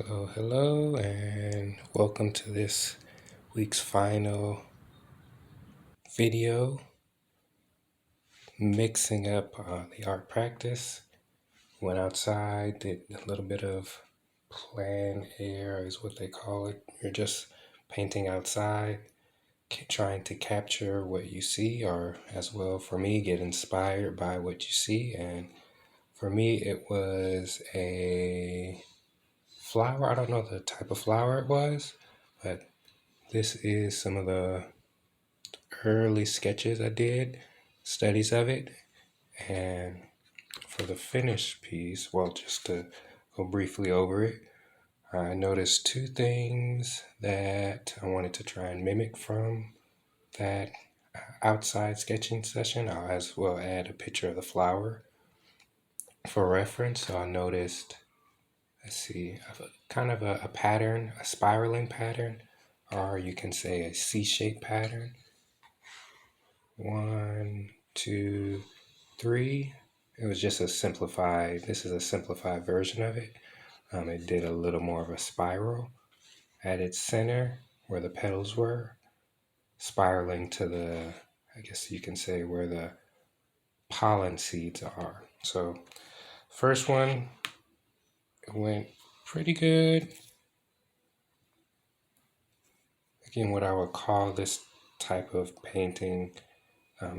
Hello, and welcome to this week's final video, mixing up the art practice. Went outside, did a little bit of plein air is what they call it. You're just painting outside, trying to capture what you see, or as well for me, get inspired by what you see. And for me, it was a flower. I don't know the type of flower it was, but this is some of the early sketches I did, studies of it. And for the finished piece, well, just to go briefly over it, I noticed two things that I wanted to try and mimic from that outside sketching session. I'll as well add a picture of the flower for reference. So I noticed, let's see, kind of a pattern, a spiraling pattern, or you can say a C-shaped pattern. 1, 2, 3. It was just this is a simplified version of it. It did a little more of a spiral at its center where the petals were, spiraling to I guess you can say, where the pollen seeds are. So, first one, it went pretty good. Again, what I would call this type of painting,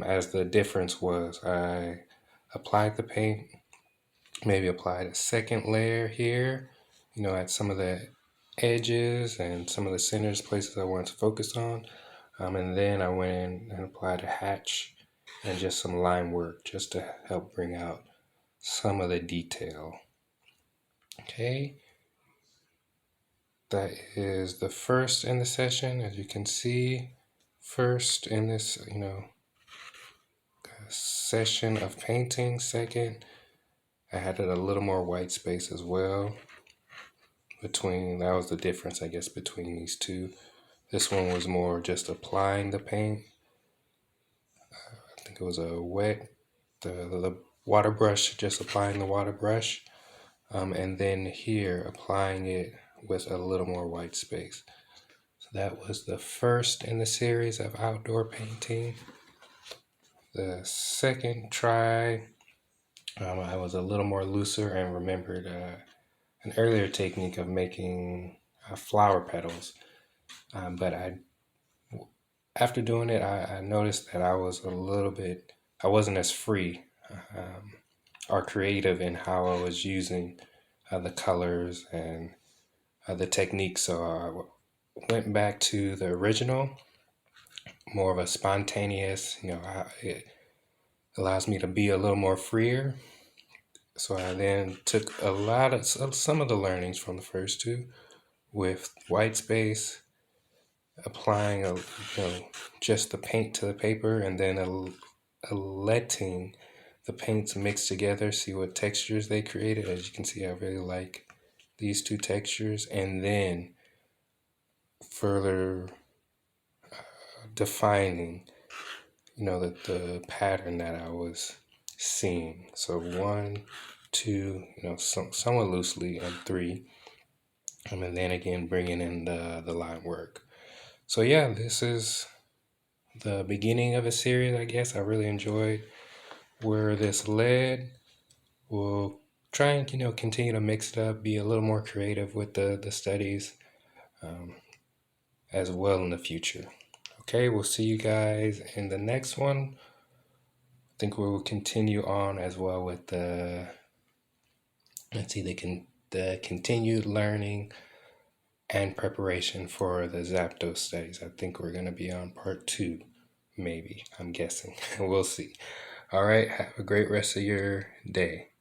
as the difference was, I applied the paint, maybe applied a second layer here, at some of the edges and some of the centers, places I wanted to focus on. And then I went in and applied a hatch and just some line work just to help bring out some of the detail. Okay, that is the first in the session. As you can see, first in this, session of painting. Second, I added a little more white space as well. That was the difference, I guess, between these two. This one was more just applying the paint. I think it was a wet, the water brush, just applying the water brush. And then here, applying it with a little more white space. So that was the first in the series of outdoor painting. The second try, I was a little more looser and remembered an earlier technique of making flower petals. But after doing it, I noticed that I wasn't as free or creative in how I was using the colors and the technique. So I went back to the original, more of a spontaneous, it allows me to be a little more freer. So I then took some of the learnings from the first two with white space, applying just the paint to the paper, and then letting the paints mix together, see what textures they created. As you can see, I really like these two textures, and then further defining the pattern that I was seeing. So 1, 2, somewhat loosely, and 3, and then again bringing in the line work. So yeah, this is the beginning of a series, I guess. I really enjoyed where this led. We'll try and continue to mix it up, be a little more creative with the studies as well in the future. Okay, we'll see you guys in the next one. I think we will continue on as well with the continued learning and preparation for the Zapdos studies. I think we're going to be on part 2, maybe. I'm guessing. We'll see. All right, have a great rest of your day.